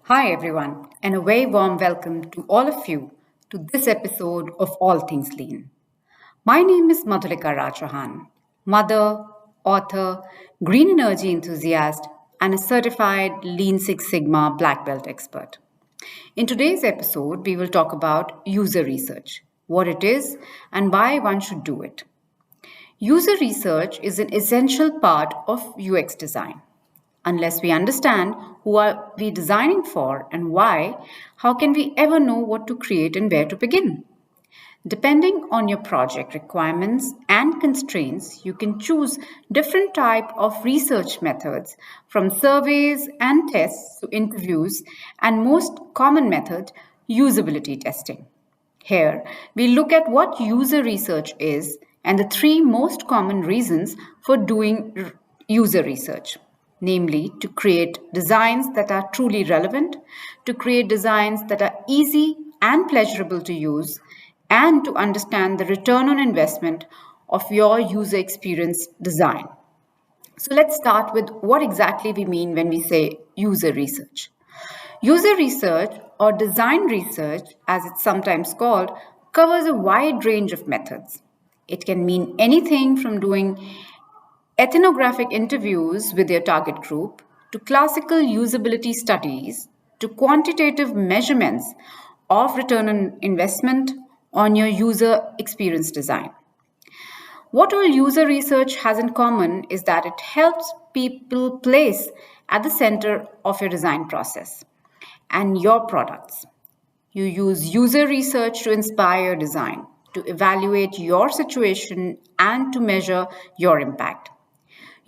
Hi, everyone, and a very warm welcome to all of you to this episode of All Things Lean. My name is Madhulika Rajrahan, mother, author, green energy enthusiast, and a certified Lean Six Sigma black belt expert. In today's episode, we will talk about user research, what it is, and why one should do it. User research is an essential part of UX design. Unless we understand who are we designing for and why, how can we ever know what to create and where to begin? Depending on your project requirements and constraints, you can choose different type of research methods from surveys and tests to interviews and most common method usability testing. Here, we look at what user research is and the three most common reasons for doing user research, namely to create designs that are truly relevant, to create designs that are easy and pleasurable to use, and to understand the return on investment of your user experience design. So let's start with what exactly we mean when we say user research. User research, or design research as it's sometimes called, covers a wide range of methods. It can mean anything from doing ethnographic interviews with your target group to classical usability studies to quantitative measurements of return on investment on your user experience design. What all user research has in common is that it helps people place at the center of your design process and your products. You use user research to inspire design, to evaluate your situation, and to measure your impact.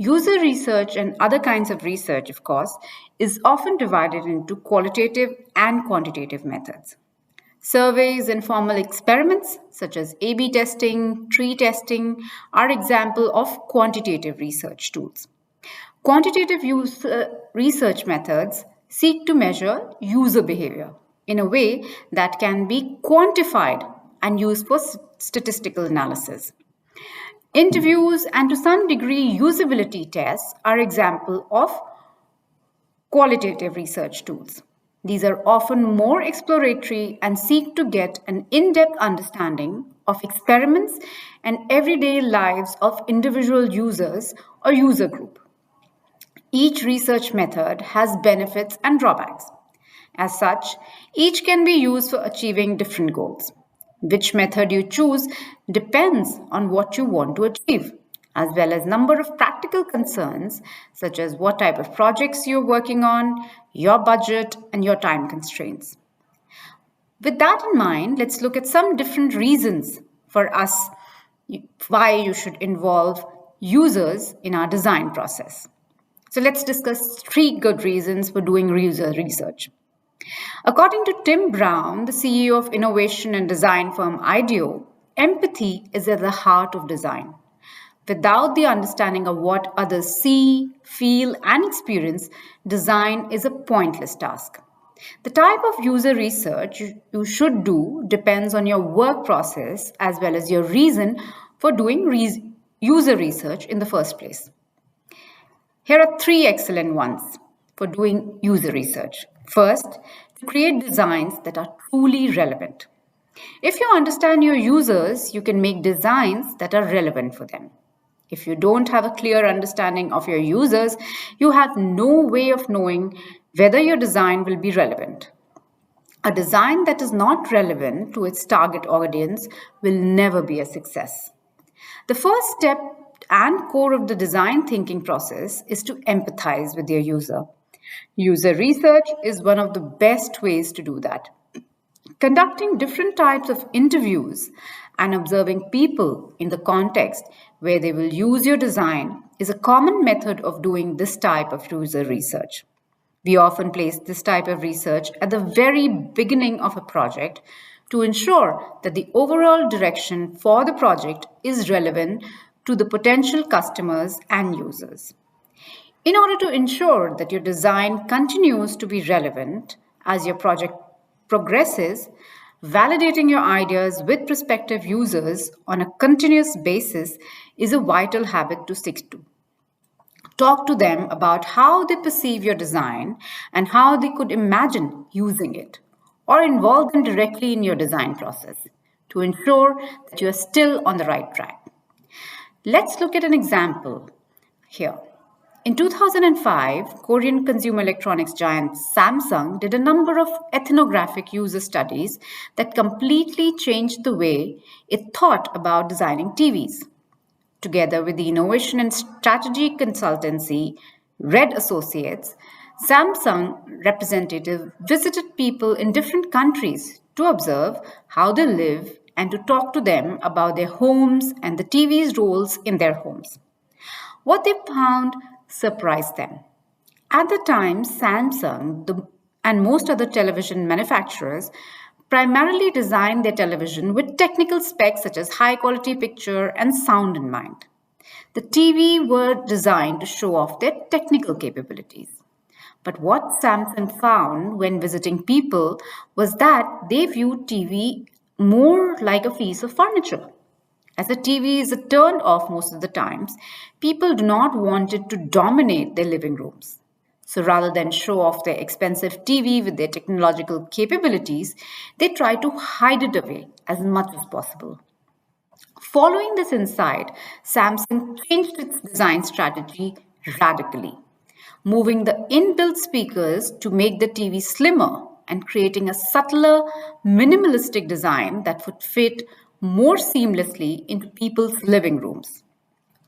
User research and other kinds of research, of course, is often divided into qualitative and quantitative methods. Surveys and formal experiments, such as A B testing, tree testing, are examples of quantitative research tools. Quantitative research methods seek to measure user behavior in a way that can be quantified and used for statistical analysis. Interviews and to some degree usability tests are examples of qualitative research tools. These are often more exploratory and seek to get an in depth understanding of experiments and everyday lives of individual users or user group. Each research method has benefits and drawbacks. As such, each can be used for achieving different goals. Which method you choose depends on what you want to achieve, as well as number of practical concerns such as what type of projects you're working on, your budget, and your time constraints. With that in mind, let's look at some different reasons for us why you should involve users in our design process. So let's discuss three good reasons for doing user research. According to Tim Brown, the CEO of innovation and design firm IDEO, empathy is at the heart of design. Without the understanding of what others see, feel, and experience, design is a pointless task. The type of user research you should do depends on your work process as well as your reason for doing user research in the first place. Here are three excellent ones for doing user research. First, to create designs that are truly relevant. If you understand your users, you can make designs that are relevant for them. If you don't have a clear understanding of your users, you have no way of knowing whether your design will be relevant. A design that is not relevant to its target audience will never be a success. The first step and core of the design thinking process is to empathize with your user. User research is one of the best ways to do that. Conducting different types of interviews and observing people in the context where they will use your design is a common method of doing this type of user research. We often place this type of research at the very beginning of a project to ensure that the overall direction for the project is relevant to the potential customers and users. In order to ensure that your design continues to be relevant as your project progresses, validating your ideas with prospective users on a continuous basis is a vital habit to stick to. Talk to them about how they perceive your design and how they could imagine using it, or involve them directly in your design process to ensure that you are still on the right track. Let's look at an example here. In 2005, Korean consumer electronics giant Samsung did a number of ethnographic user studies that completely changed the way it thought about designing TVs. Together with the innovation and strategy consultancy Red Associates, Samsung representative visited people in different countries to observe how they live and to talk to them about their homes and the TV's roles in their homes. What they found surprised them. At the time, and most other television manufacturers primarily designed their television with technical specs such as high quality picture and sound in mind. The TV were designed to show off their technical capabilities. But what Samsung found when visiting people was that they viewed TV more like a piece of furniture. As the TV is turned off most of the times, people do not want it to dominate their living rooms. So rather than show off their expensive TV with their technological capabilities, they try to hide it away as much as possible. Following this insight, Samsung changed its design strategy radically, moving the inbuilt speakers to make the TV slimmer and creating a subtler, minimalistic design that would fit more seamlessly into people's living rooms.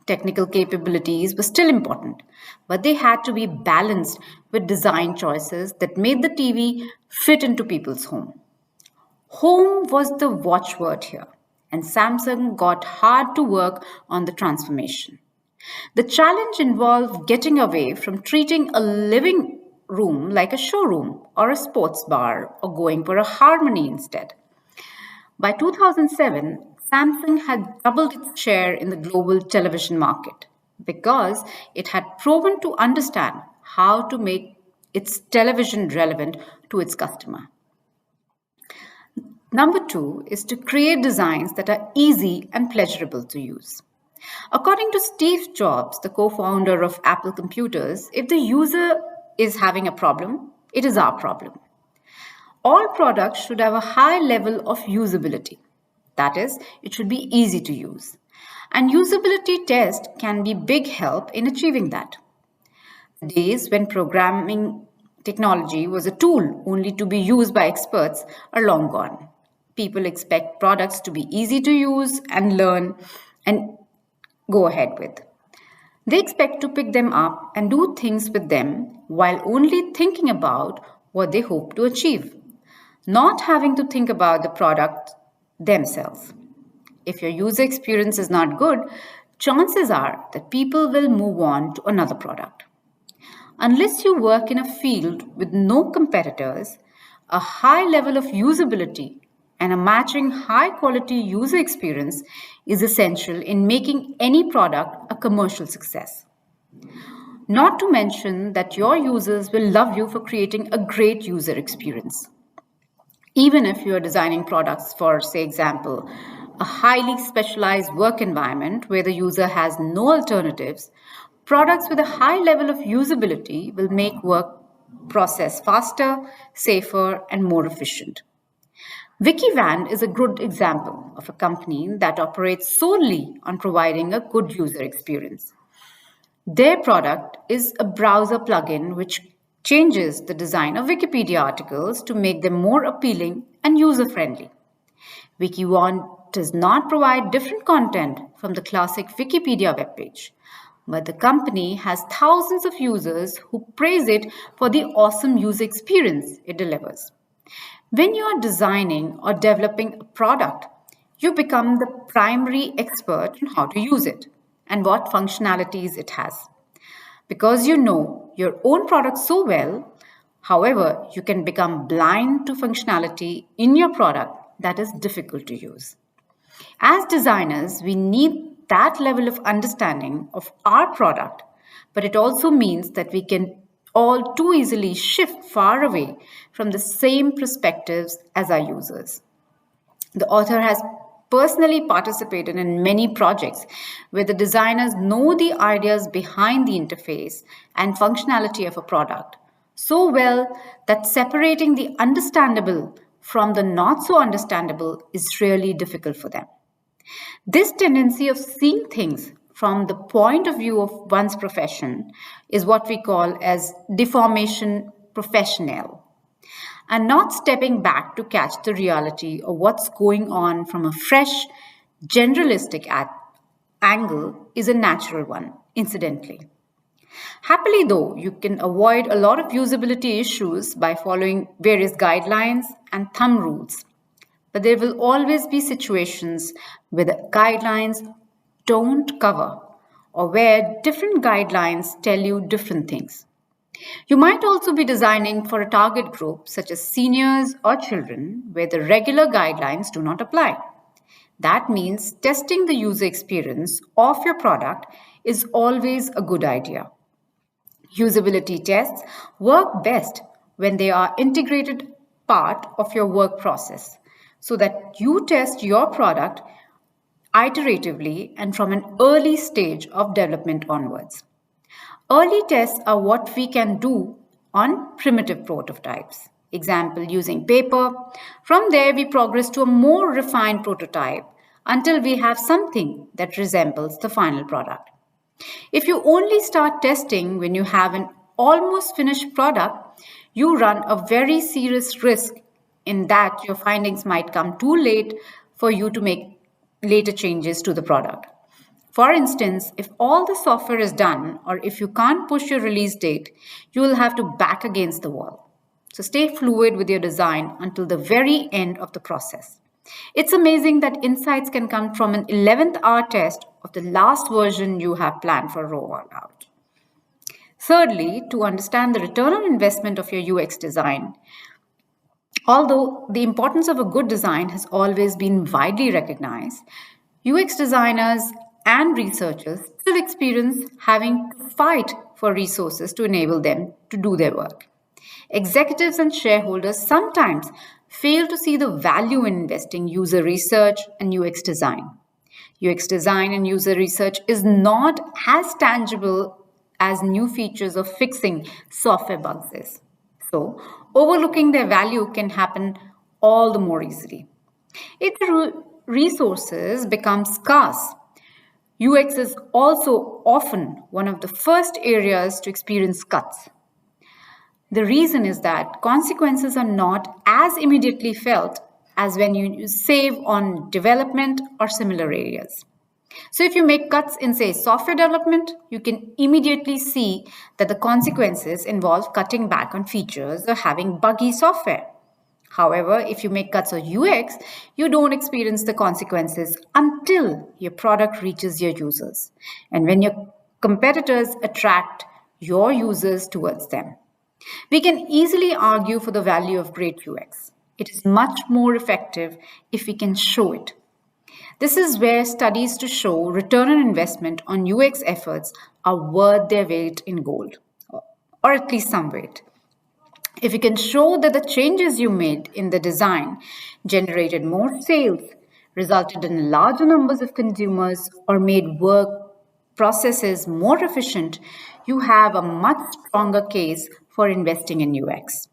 Technical capabilities were still important, but they had to be balanced with design choices that made the TV fit into people's home. Home was the watchword here, and Samsung got hard to work on the transformation. The challenge involved getting away from treating a living room like a showroom or a sports bar or going for a harmony instead. By 2007, Samsung had doubled its share in the global television market because it had proven to understand how to make its television relevant to its customer. Number two is to create designs that are easy and pleasurable to use. According to Steve Jobs, the co founder of Apple Computers, if the user is having a problem, it is our problem. All products should have a high level of usability. That is, it should be easy to use. And usability test can be big help in achieving that. The days when programming technology was a tool only to be used by experts are long gone. People expect products to be easy to use and learn and go ahead with. They expect to pick them up and do things with them while only thinking about what they hope to achieve, not having to think about the product themselves. If your user experience is not good, chances are that people will move on to another product. Unless you work in a field with no competitors, a high level of usability and a matching high quality user experience is essential in making any product a commercial success. Not to mention that your users will love you for creating a great user experience. Even if you are designing products for, say, example, a highly specialized work environment where the user has no alternatives, products with a high level of usability will make work process faster, safer, and more efficient. Wikivand is a good example of a company that operates solely on providing a good user experience. Their product is a browser plugin which changes the design of Wikipedia articles to make them more appealing and user friendly. Wikivand does not provide different content from the classic Wikipedia webpage, but the company has thousands of users who praise it for the awesome user experience it delivers. When you are designing or developing a product, you become the primary expert on how to use it and what functionalities it has. Because you know your own product so well, however, you can become blind to functionality in your product that is difficult to use. As designers, we need that level of understanding of our product, but it also means that we can all too easily shift far away from the same perspectives as our users. The author has personally participated in many projects where the designers know the ideas behind the interface and functionality of a product so well that separating the understandable from the not so understandable is really difficult for them. This tendency of seeing things from the point of view of one's profession is what we call as deformation professional, and not stepping back to catch the reality of what's going on from a fresh, generalistic angle is a natural one, incidentally. Happily, though, you can avoid a lot of usability issues by following various guidelines and thumb rules. But there will always be situations where the guidelines don't cover or where different guidelines tell you different things. You might also be designing for a target group such as seniors or children where the regular guidelines do not apply. That means testing the user experience of your product is always a good idea. Usability tests work best when they are integrated part of your work process so that you test your product iteratively and from an early stage of development onwards. Early tests are what we can do on primitive prototypes. Example, using paper. From there, we progress to a more refined prototype until we have something that resembles the final product. If you only start testing when you have an almost finished product, you run a very serious risk in that your findings might come too late for you to make later changes to the product. For instance, if all the software is done or if you can't push your release date, you will have to back against the wall. So stay fluid with your design until the very end of the process. It's amazing that insights can come from an 11th hour test of the last version you have planned for rollout. Thirdly, to understand the return on investment of your UX design, although the importance of a good design has always been widely recognized, UX designers and researchers still experience having to fight for resources to enable them to do their work. Executives and shareholders sometimes fail to see the value in investing user research and UX design. UX design and user research is not as tangible as new features or fixing software bugs is. So, overlooking their value can happen all the more easily. If the resources become scarce, UX is also often one of the first areas to experience cuts. The reason is that consequences are not as immediately felt as when you save on development or similar areas. So if you make cuts in, say, software development, you can immediately see that the consequences involve cutting back on features or having buggy software. However, if you make cuts on UX, you don't experience the consequences until your product reaches your users and when your competitors attract your users towards them. We can easily argue for the value of great UX. It is much more effective if we can show it. This is where studies to show return on investment on UX efforts are worth their weight in gold, or at least some weight. If you can show that the changes you made in the design generated more sales, resulted in larger numbers of consumers, or made work processes more efficient, you have a much stronger case for investing in UX.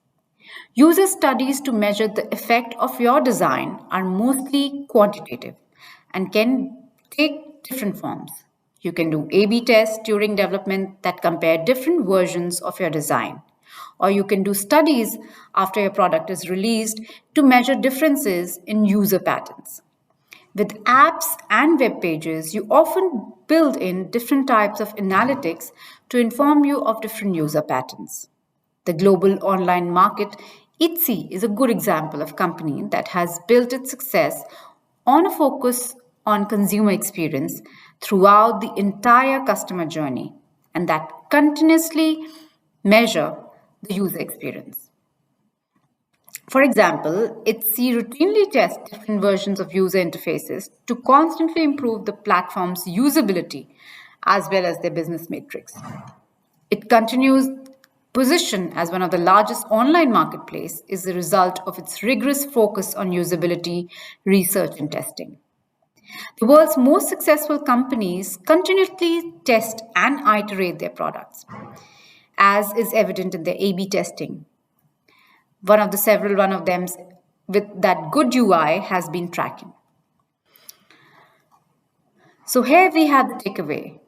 User studies to measure the effect of your design are mostly quantitative and can take different forms. You can do A/B tests during development that compare different versions of your design. Or you can do studies after your product is released to measure differences in user patterns. With apps and web pages, you often build in different types of analytics to inform you of different user patterns. The global online market, Etsy, is a good example of a company that has built its success on a focus on consumer experience throughout the entire customer journey and that continuously measure the user experience. For example, Etsy routinely tests different versions of user interfaces to constantly improve the platform's usability as well as their business metrics. It continues position as one of the largest online marketplace is the result of its rigorous focus on usability research and testing. The world's most successful companies continuously test and iterate their products, as is evident in their A B testing. One of them with that good UI has been tracking. So here we have the takeaway.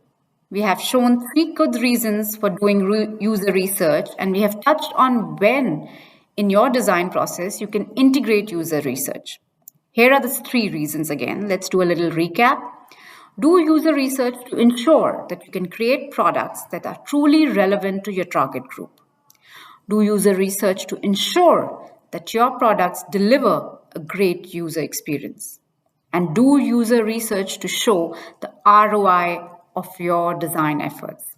We have shown three good reasons for doing user research, and we have touched on when in your design process you can integrate user research. Here are the three reasons again. Let's do a little recap. Do user research to ensure that you can create products that are truly relevant to your target group. Do user research to ensure that your products deliver a great user experience. And do user research to show the ROI of your design efforts.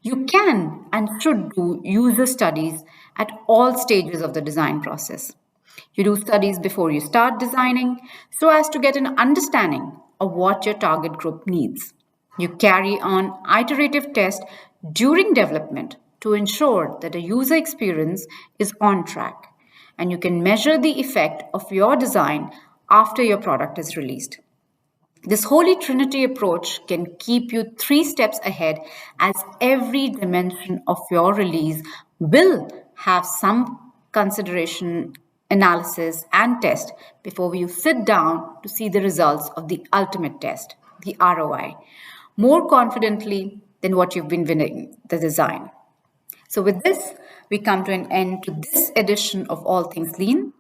You can and should do user studies at all stages of the design process. You do studies before you start designing so as to get an understanding of what your target group needs. You carry on iterative tests during development to ensure that the user experience is on track, and you can measure the effect of your design after your product is released. This Holy Trinity approach can keep you 3 steps ahead, as every dimension of your release will have some consideration, analysis, and test before you sit down to see the results of the ultimate test, the ROI, more confidently than what you've been winning the design. So, with this, we come to an end to this edition of All Things Lean.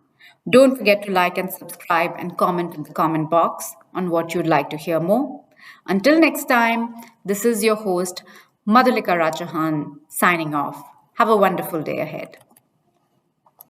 Don't forget to like and subscribe and comment in the comment box on what you'd like to hear more. Until next time, this is your host, Madhulika Rajahan, signing off. Have a wonderful day ahead.